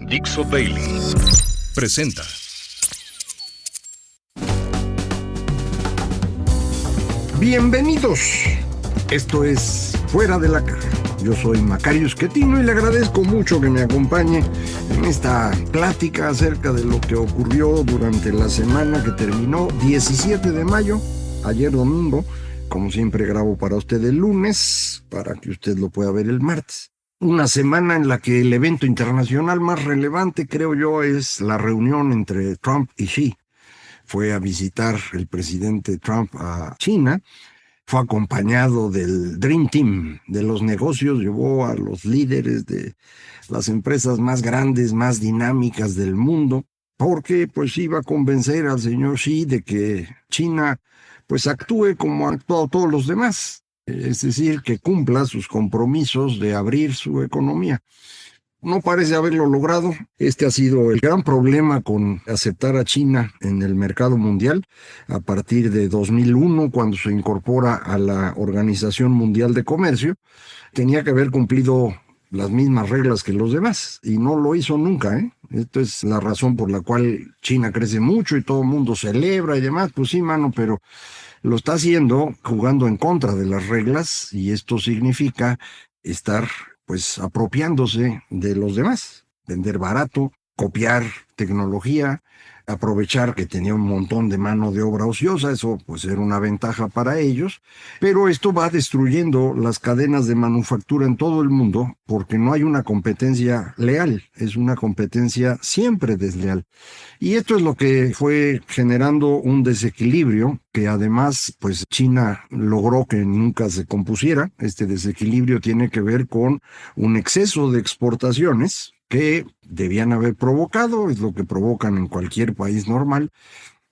Dixo Daily presenta. Bienvenidos. Esto es Fuera de la Caja. Yo soy Macario Schettino y le agradezco mucho que me acompañe en esta plática acerca de lo que ocurrió durante la semana que terminó 17 de mayo, ayer domingo. Como siempre grabo para usted el lunes, para que usted lo pueda ver el martes. Una semana en la que el evento internacional más relevante, creo yo, es la reunión entre Trump y Xi. Fue a visitar el presidente Trump a China, fue acompañado del Dream Team de los negocios, llevó a los líderes de las empresas más grandes, más dinámicas del mundo, porque pues iba a convencer al señor Xi de que China pues actúe como han actuado todos los demás, es decir, que cumpla sus compromisos de abrir su economía. No parece haberlo logrado. Este ha sido el gran problema con aceptar a China en el mercado mundial a partir de 2001, cuando se incorpora a la Organización Mundial de Comercio. Tenía que haber cumplido las mismas reglas que los demás y no lo hizo nunca, ¿eh? Esto es la razón por la cual China crece mucho y todo el mundo celebra y demás. Pues sí, mano, pero lo está haciendo jugando en contra de las reglas y esto significa estar pues apropiándose de los demás, vender barato, copiar tecnología, aprovechar que tenía un montón de mano de obra ociosa, eso pues era una ventaja para ellos, pero esto va destruyendo las cadenas de manufactura en todo el mundo porque no hay una competencia leal, es una competencia siempre desleal. Y esto es lo que fue generando un desequilibrio que además pues China logró que nunca se compusiera. Este desequilibrio tiene que ver con un exceso de exportaciones que debían haber provocado, es lo que provocan en cualquier país normal.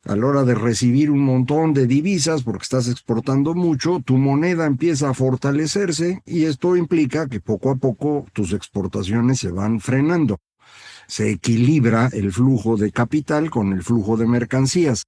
A la hora de recibir un montón de divisas, porque estás exportando mucho, tu moneda empieza a fortalecerse y esto implica que poco a poco tus exportaciones se van frenando. Se equilibra el flujo de capital con el flujo de mercancías.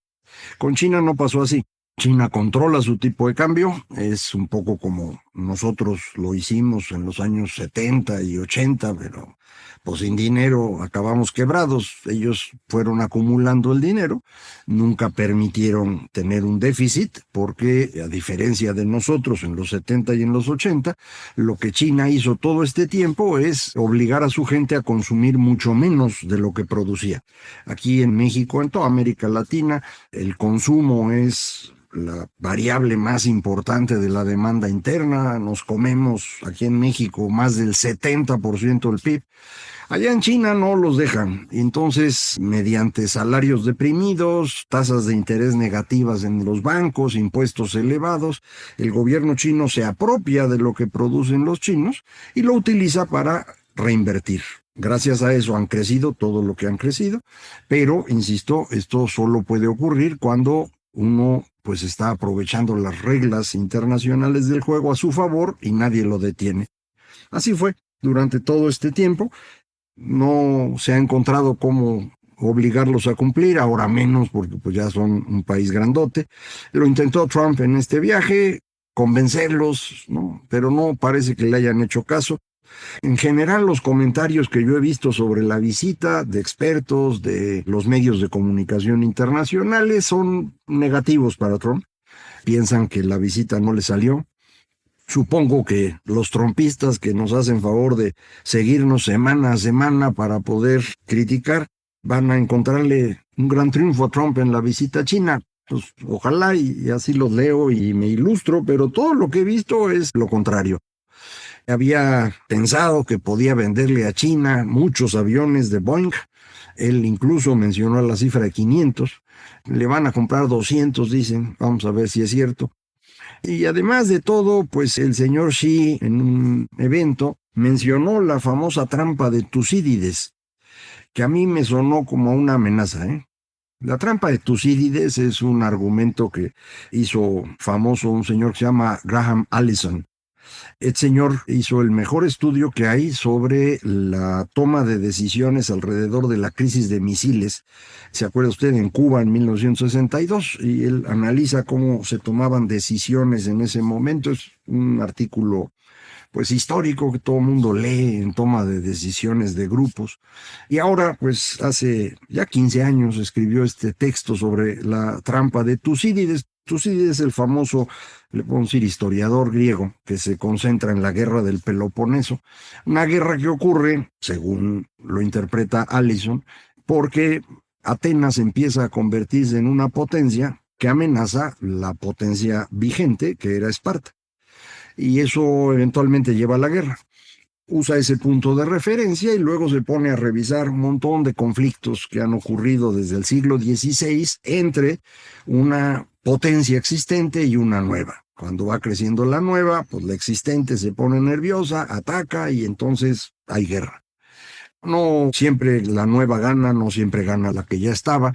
Con China no pasó así. China controla su tipo de cambio, es un poco como nosotros lo hicimos en los años 70 y 80, pero pues sin dinero acabamos quebrados. Ellos fueron acumulando el dinero, nunca permitieron tener un déficit, porque a diferencia de nosotros en los 70 y en los 80, lo que China hizo todo este tiempo es obligar a su gente a consumir mucho menos de lo que producía. Aquí en México, en toda América Latina, el consumo es la variable más importante de la demanda interna. Nos comemos aquí en México más del 70% del PIB. Allá en China no los dejan. Entonces, mediante salarios deprimidos, tasas de interés negativas en los bancos, impuestos elevados, el gobierno chino se apropia de lo que producen los chinos y lo utiliza para reinvertir. Gracias a eso han crecido todo lo que han crecido, pero, insisto, esto solo puede ocurrir cuando uno pues está aprovechando las reglas internacionales del juego a su favor y nadie lo detiene. Así fue durante todo este tiempo. No se ha encontrado cómo obligarlos a cumplir, ahora menos porque pues ya son un país grandote. Lo intentó Trump en este viaje, convencerlos, ¿no? Pero no parece que le hayan hecho caso. En general, los comentarios que yo he visto sobre la visita de expertos de los medios de comunicación internacionales son negativos para Trump. Piensan que la visita no le salió. Supongo que los trumpistas que nos hacen favor de seguirnos semana a semana para poder criticar van a encontrarle un gran triunfo a Trump en la visita a China. Pues ojalá y así los leo y me ilustro, pero todo lo que he visto es lo contrario. Había pensado que podía venderle a China muchos aviones de Boeing. Él incluso mencionó la cifra de 500. Le van a comprar 200, dicen. Vamos a ver si es cierto. Y además de todo, pues el señor Xi en un evento mencionó la famosa trampa de Tucídides, que a mí me sonó como una amenaza, ¿eh? La trampa de Tucídides es un argumento que hizo famoso un señor que se llama Graham Allison. Este señor hizo el mejor estudio que hay sobre la toma de decisiones alrededor de la crisis de misiles. ¿Se acuerda usted en Cuba en 1962? Y él analiza cómo se tomaban decisiones en ese momento. Es un artículo pues histórico que todo el mundo lee en toma de decisiones de grupos. Y ahora, pues hace ya 15 años escribió este texto sobre la trampa de Tucídides. Tucídides, el famoso, le puedo decir, historiador griego que se concentra en la guerra del Peloponeso, una guerra que ocurre, según lo interpreta Allison, porque Atenas empieza a convertirse en una potencia que amenaza la potencia vigente, que era Esparta. Y eso eventualmente lleva a la guerra. Usa ese punto de referencia y luego se pone a revisar un montón de conflictos que han ocurrido desde el siglo XVI entre una potencia existente y una nueva. Cuando va creciendo la nueva, pues la existente se pone nerviosa, ataca y entonces hay guerra. No siempre la nueva gana, no siempre gana la que ya estaba.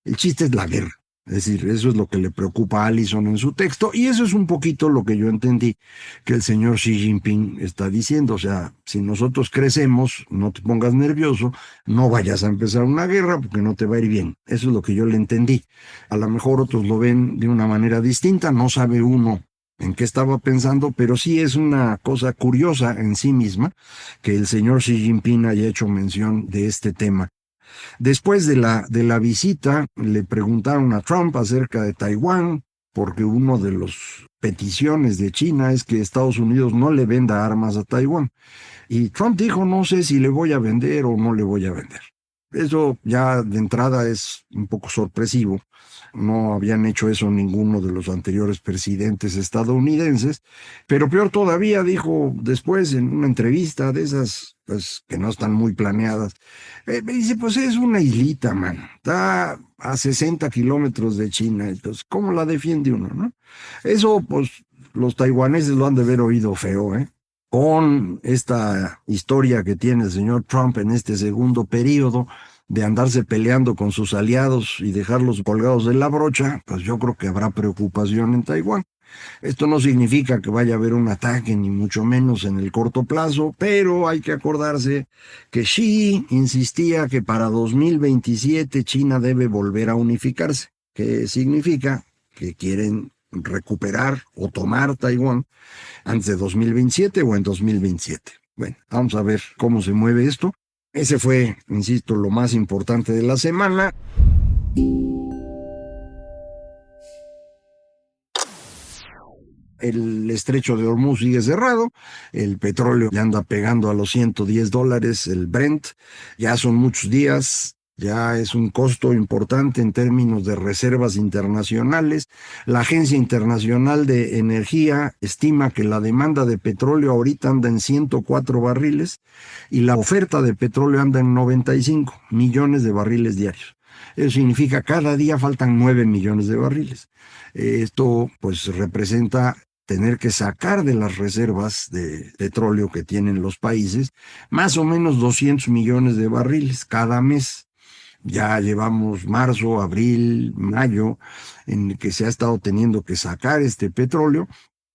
El chiste es la guerra. Es decir, eso es lo que le preocupa a Allison en su texto, y eso es un poquito lo que yo entendí que el señor Xi Jinping está diciendo. O sea, si nosotros crecemos, no te pongas nervioso, no vayas a empezar una guerra porque no te va a ir bien. Eso es lo que yo le entendí. A lo mejor otros lo ven de una manera distinta, no sabe uno en qué estaba pensando, pero sí es una cosa curiosa en sí misma que el señor Xi Jinping haya hecho mención de este tema. Después de la visita, le preguntaron a Trump acerca de Taiwán, porque uno de las peticiones de China es que Estados Unidos no le venda armas a Taiwán. Y Trump dijo, no sé si le voy a vender o no le voy a vender. Eso ya de entrada es un poco sorpresivo. No habían hecho eso ninguno de los anteriores presidentes estadounidenses, pero peor todavía, dijo después en una entrevista de esas, pues, que no están muy planeadas, me dice, pues es una islita, man, está a 60 kilómetros de China, entonces, ¿cómo la defiende uno, no? Eso, pues, los taiwaneses lo han de haber oído feo, ¿eh? Con esta historia que tiene el señor Trump en este segundo periodo, de andarse peleando con sus aliados y dejarlos colgados de la brocha, pues yo creo que habrá preocupación en Taiwán. Esto no significa que vaya a haber un ataque, ni mucho menos en el corto plazo, pero hay que acordarse que Xi insistía que para 2027 China debe volver a unificarse, que significa que quieren recuperar o tomar Taiwán antes de 2027 o en 2027. Bueno, vamos a ver cómo se mueve esto. Ese fue, insisto, lo más importante de la semana. El estrecho de Hormuz sigue cerrado, el petróleo ya anda pegando a los $110, el Brent, ya son muchos días, ya es un costo importante en términos de reservas internacionales. La Agencia Internacional de Energía estima que la demanda de petróleo ahorita anda en 104 barriles y la oferta de petróleo anda en 95 millones de barriles diarios. Eso significa cada día faltan 9 millones de barriles. Esto pues representa tener que sacar de las reservas de petróleo que tienen los países más o menos 200 millones de barriles cada mes. Ya llevamos marzo, abril, mayo, en que se ha estado teniendo que sacar este petróleo.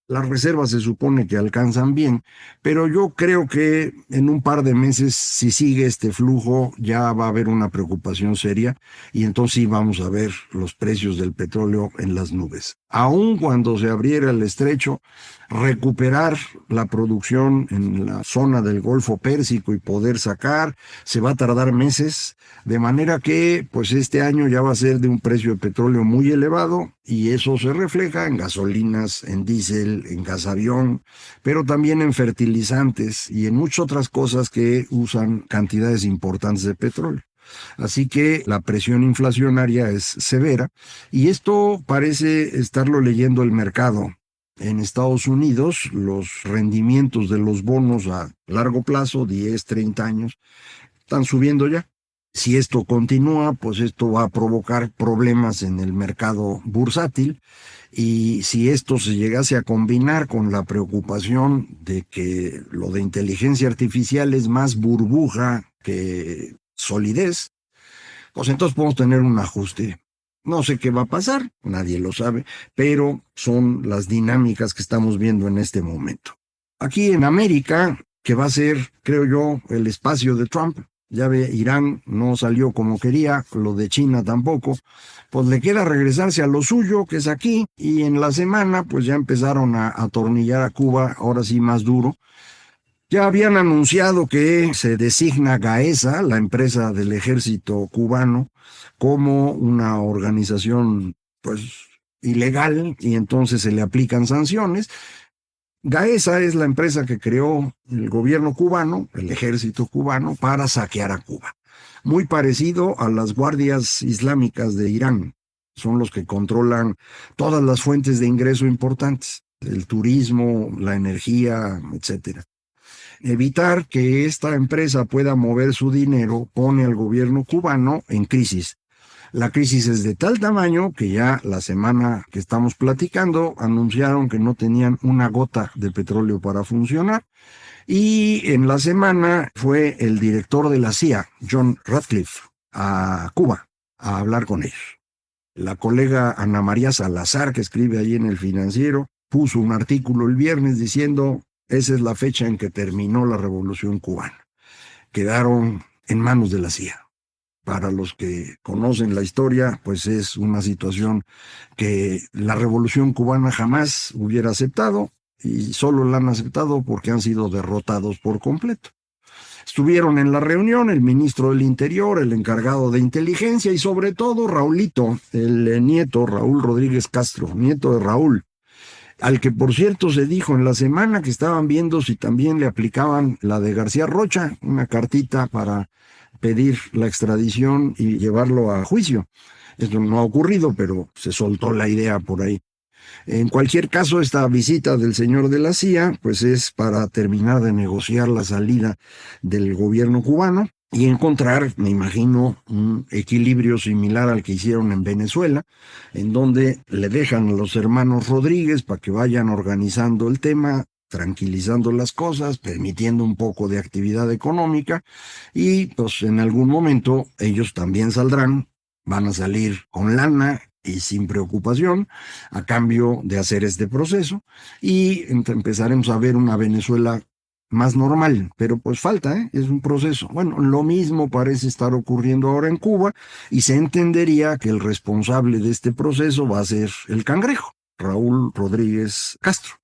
Las reservas se supone que alcanzan bien, pero yo creo que en un par de meses, si sigue este flujo, ya va a haber una preocupación seria y entonces sí vamos a ver los precios del petróleo en las nubes. Aun cuando se abriera el estrecho, recuperar la producción en la zona del Golfo Pérsico y poder sacar, se va a tardar meses, de manera que pues este año ya va a ser de un precio de petróleo muy elevado y eso se refleja en gasolinas, en diésel, en gas avión, pero también en fertilizantes y en muchas otras cosas que usan cantidades importantes de petróleo. Así que la presión inflacionaria es severa y esto parece estarlo leyendo el mercado. En Estados Unidos, los rendimientos de los bonos a largo plazo, 10, 30 años, están subiendo ya. Si esto continúa, pues esto va a provocar problemas en el mercado bursátil y si esto se llegase a combinar con la preocupación de que lo de inteligencia artificial es más burbuja que solidez, pues entonces podemos tener un ajuste. No sé qué va a pasar, nadie lo sabe, pero son las dinámicas que estamos viendo en este momento. Aquí en América, que va a ser, creo yo, el espacio de Trump, Ya ve, Irán no salió como quería, lo de China tampoco, pues le queda regresarse a lo suyo, que es aquí, y en la semana pues ya empezaron a atornillar a Cuba, ahora sí más duro. Ya habían anunciado que se designa Gaesa, la empresa del ejército cubano, como una organización pues ilegal, y entonces se le aplican sanciones. Gaesa es la empresa que creó el gobierno cubano, el ejército cubano, para saquear a Cuba. Muy parecido a las guardias islámicas de Irán. Son los que controlan todas las fuentes de ingreso importantes, el turismo, la energía, etcétera. Evitar que esta empresa pueda mover su dinero pone al gobierno cubano en crisis. La crisis es de tal tamaño que ya la semana que estamos platicando anunciaron que no tenían una gota de petróleo para funcionar. Y en la semana fue el director de la CIA, John Ratcliffe, a Cuba a hablar con ellos. La colega Ana María Salazar, que escribe ahí en El Financiero, puso un artículo el viernes diciendo: esa es la fecha en que terminó la revolución cubana. Quedaron en manos de la CIA. Para los que conocen la historia, pues es una situación que la revolución cubana jamás hubiera aceptado, y solo la han aceptado porque han sido derrotados por completo. Estuvieron en la reunión el ministro del Interior, el encargado de inteligencia y sobre todo Raulito, el nieto, Raúl Rodríguez Castro, nieto de Raúl, al que por cierto se dijo en la semana que estaban viendo si también le aplicaban la de García Rocha, una cartita para pedir la extradición y llevarlo a juicio. Esto no ha ocurrido, pero se soltó la idea por ahí. En cualquier caso, esta visita del señor de la CIA, pues es para terminar de negociar la salida del gobierno cubano y encontrar, me imagino, un equilibrio similar al que hicieron en Venezuela, en donde le dejan a los hermanos Rodríguez para que vayan organizando el tema, tranquilizando las cosas, permitiendo un poco de actividad económica, y pues en algún momento ellos también saldrán, van a salir con lana y sin preocupación a cambio de hacer este proceso, y empezaremos a ver una Venezuela más normal, pero pues falta, ¿eh? Es un proceso. Bueno, lo mismo parece estar ocurriendo ahora en Cuba, y se entendería que el responsable de este proceso va a ser el cangrejo, Raúl Rodríguez Castro.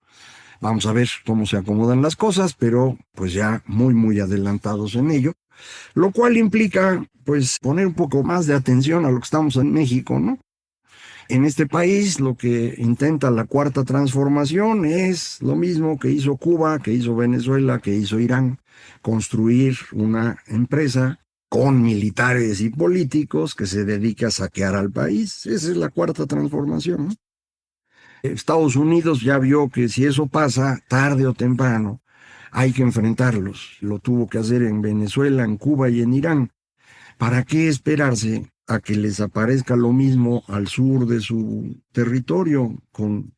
Vamos a ver cómo se acomodan las cosas, pero pues ya muy adelantados en ello, lo cual implica pues poner un poco más de atención a lo que estamos en México, ¿no? En este país lo que intenta la cuarta transformación es lo mismo que hizo Cuba, que hizo Venezuela, que hizo Irán: construir una empresa con militares y políticos que se dedique a saquear al país. Esa es la cuarta transformación, ¿no? Estados Unidos ya vio que si eso pasa, tarde o temprano, hay que enfrentarlos. Lo tuvo que hacer en Venezuela, en Cuba y en Irán. ¿Para qué esperarse a que les aparezca lo mismo al sur de su territorio, con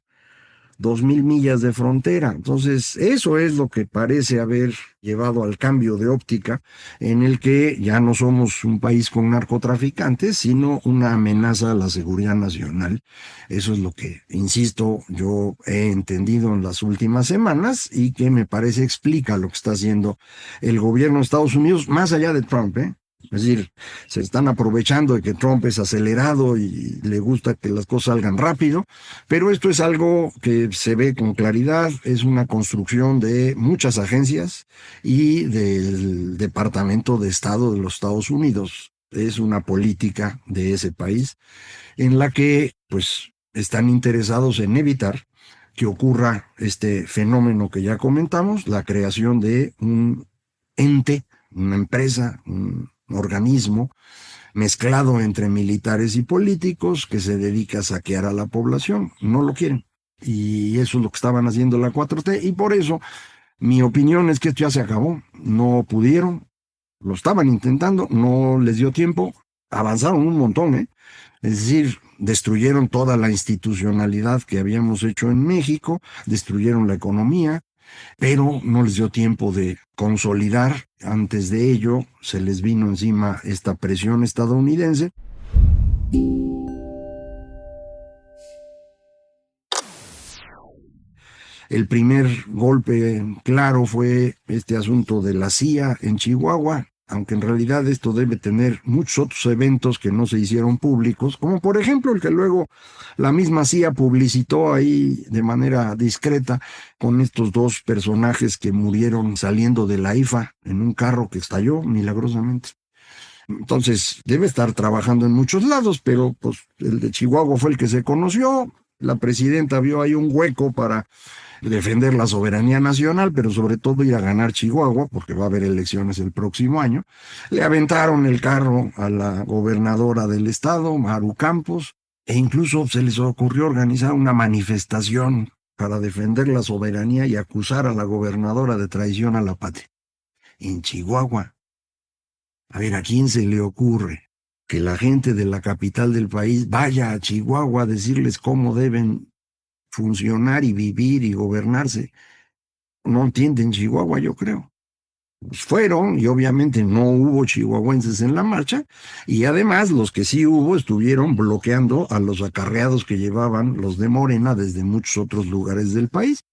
2.000 millas de frontera? Entonces, eso es lo que parece haber llevado al cambio de óptica, en el que ya no somos un país con narcotraficantes, sino una amenaza a la seguridad nacional. Eso es lo que, insisto, yo he entendido en las últimas semanas, y que me parece explica lo que está haciendo el gobierno de Estados Unidos, más allá de Trump, ¿eh? Es decir, se están aprovechando de que Trump es acelerado y le gusta que las cosas salgan rápido, pero esto es algo que se ve con claridad. Es una construcción de muchas agencias y del Departamento de Estado de los Estados Unidos. Es una política de ese país en la que pues están interesados en evitar que ocurra este fenómeno que ya comentamos, la creación de un ente, una empresa, un organismo mezclado entre militares y políticos que se dedica a saquear a la población. No lo quieren. Y eso es lo que estaban haciendo la 4T. Y por eso mi opinión es que esto ya se acabó. No pudieron, lo estaban intentando, no les dio tiempo. Avanzaron un montón, ¿eh? Es decir, destruyeron toda la institucionalidad que habíamos hecho en México, destruyeron la economía, pero no les dio tiempo de consolidar. Antes de ello, se les vino encima esta presión estadounidense. El primer golpe claro fue este asunto de la CIA en Chihuahua. aunque en realidad esto debe tener muchos otros eventos que no se hicieron públicos, como por ejemplo el que luego la misma CIA publicitó ahí de manera discreta con estos dos personajes que murieron saliendo de la IFA en un carro que estalló milagrosamente. Entonces, debe estar trabajando en muchos lados, pero pues el de Chihuahua fue el que se conoció. La presidenta vio ahí un hueco para defender la soberanía nacional, pero sobre todo ir a ganar Chihuahua, porque va a haber elecciones el próximo año. Le aventaron el carro a la gobernadora del estado, Maru Campos, e incluso se les ocurrió organizar una manifestación para defender la soberanía y acusar a la gobernadora de traición a la patria. En Chihuahua. A ver, ¿a quién se le ocurre que la gente de la capital del país vaya a Chihuahua a decirles cómo deben funcionar y vivir y gobernarse? No entienden Chihuahua, yo creo. Pues fueron y obviamente no hubo chihuahuenses en la marcha y además los que sí hubo estuvieron bloqueando a los acarreados que llevaban los de Morena desde muchos otros lugares del país.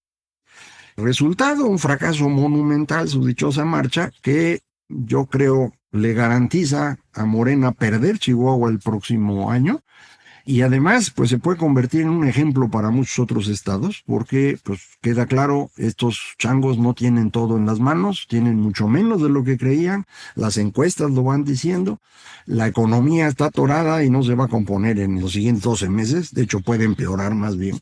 Resultado, un fracaso monumental su dichosa marcha que yo creo le garantiza a Morena perder Chihuahua el próximo año y además pues se puede convertir en un ejemplo para muchos otros estados porque pues queda claro, estos changos no tienen todo en las manos, tienen mucho menos de lo que creían, las encuestas lo van diciendo, la economía está atorada y no se va a componer en los siguientes 12 meses, de hecho puede empeorar más bien.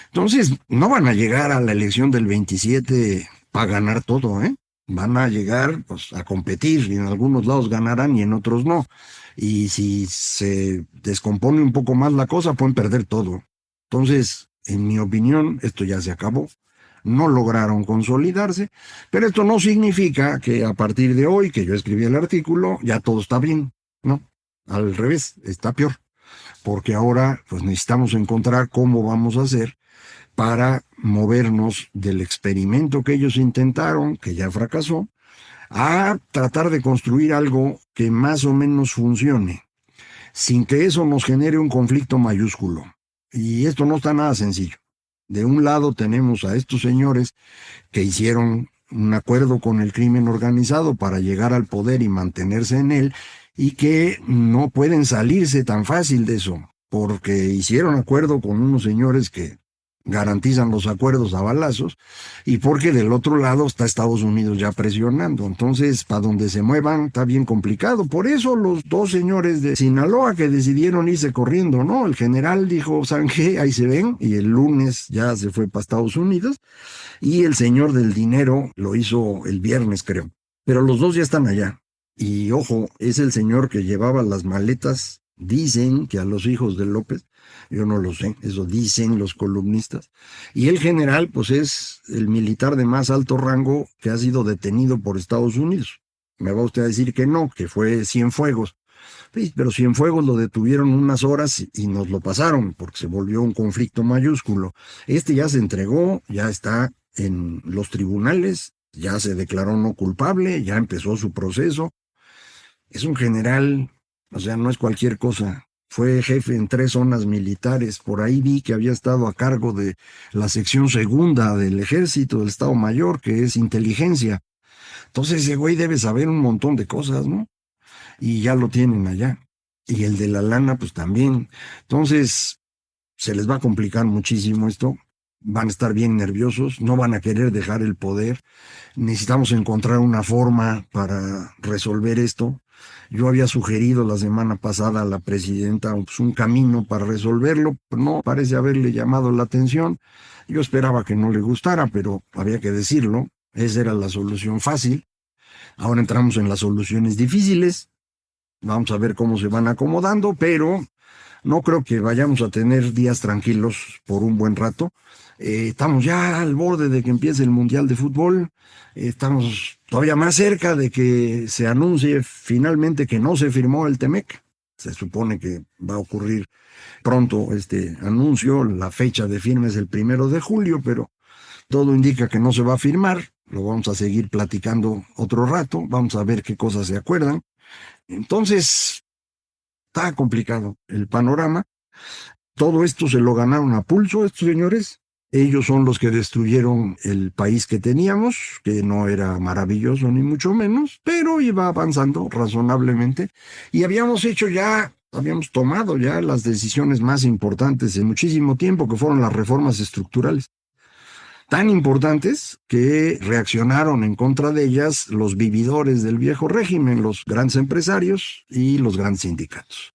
Entonces no van a llegar a la elección del 27 para ganar todo, ¿eh? Van a llegar pues, a competir y en algunos lados ganarán y en otros no. Y si se descompone un poco más la cosa, pueden perder todo. Entonces, en mi opinión, esto ya se acabó. No lograron consolidarse, pero esto no significa que a partir de hoy, que yo escribí el artículo, ya todo está bien, ¿no? Al revés, está peor, porque ahora pues necesitamos encontrar cómo vamos a hacer para movernos del experimento que ellos intentaron, que ya fracasó, a tratar de construir algo que más o menos funcione, sin que eso nos genere un conflicto mayúsculo. Y esto no está nada sencillo. De un lado tenemos a estos señores que hicieron un acuerdo con el crimen organizado para llegar al poder y mantenerse en él, y que no pueden salirse tan fácil de eso, porque hicieron acuerdo con unos señores que garantizan los acuerdos a balazos, y porque del otro lado está Estados Unidos ya presionando. Entonces, para donde se muevan está bien complicado. Por eso los dos señores de Sinaloa que decidieron irse corriendo, ¿no? El general dijo, ¿saben qué? Ahí se ven, y el lunes ya se fue para Estados Unidos, y el señor del dinero lo hizo el viernes, creo. Pero los dos ya están allá. Y ojo, es el señor que llevaba las maletas, dicen que a los hijos de López, yo no lo sé, eso dicen los columnistas. Y el general, pues es el militar de más alto rango que ha sido detenido por Estados Unidos. Me va usted a decir que no, que fue Cienfuegos. Sí, pero Cienfuegos lo detuvieron unas horas y nos lo pasaron porque se volvió un conflicto mayúsculo. Este ya se entregó, ya está en los tribunales, ya se declaró no culpable, ya empezó su proceso. Es un general, o sea, no es cualquier cosa. Fue jefe en 3 zonas militares. Por ahí vi que había estado a cargo de la sección segunda del ejército del Estado Mayor, que es inteligencia. Entonces ese güey debe saber un montón de cosas, ¿no? Y ya lo tienen allá. Y el de la lana, pues también. Entonces, se les va a complicar muchísimo esto. Van a estar bien nerviosos, no van a querer dejar el poder. Necesitamos encontrar una forma para resolver esto. Yo había sugerido la semana pasada a la presidenta pues, un camino para resolverlo, pero no parece haberle llamado la atención. Yo esperaba que no le gustara, pero había que decirlo. Esa era la solución fácil. Ahora entramos en las soluciones difíciles. Vamos a ver cómo se van acomodando, pero no creo que vayamos a tener días tranquilos por un buen rato. Estamos ya al borde de que empiece el Mundial de Fútbol. Estamos todavía más cerca de que se anuncie finalmente que no se firmó el Temec. Se supone que va a ocurrir pronto este anuncio. La fecha de firma es el 1 de julio, pero todo indica que no se va a firmar. Lo vamos a seguir platicando otro rato. Vamos a ver qué cosas se acuerdan. Entonces, está complicado el panorama. Todo esto se lo ganaron a pulso estos señores. Ellos son los que destruyeron el país que teníamos, que no era maravilloso ni mucho menos, pero iba avanzando razonablemente. Y habíamos tomado ya las decisiones más importantes en muchísimo tiempo, que fueron las reformas estructurales. Tan importantes que reaccionaron en contra de ellas los vividores del viejo régimen, los grandes empresarios y los grandes sindicatos.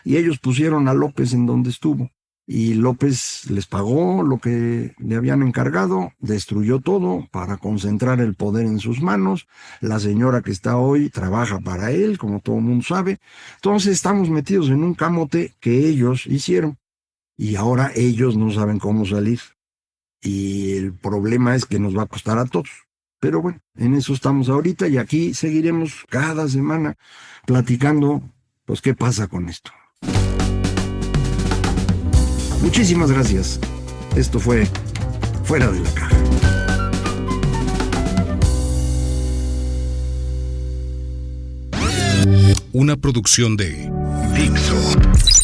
Y ellos pusieron a López en donde estuvo. Y López les pagó lo que le habían encargado, destruyó todo para concentrar el poder en sus manos. La señora que está hoy trabaja para él, como todo el mundo sabe. Entonces estamos metidos en un camote que ellos hicieron. Y ahora ellos no saben cómo salir. Y el problema es que nos va a costar a todos. Pero bueno, en eso estamos ahorita y aquí seguiremos cada semana platicando, pues, qué pasa con esto. Muchísimas gracias. Esto fue Fuera de la Caja. Una producción de Dixo.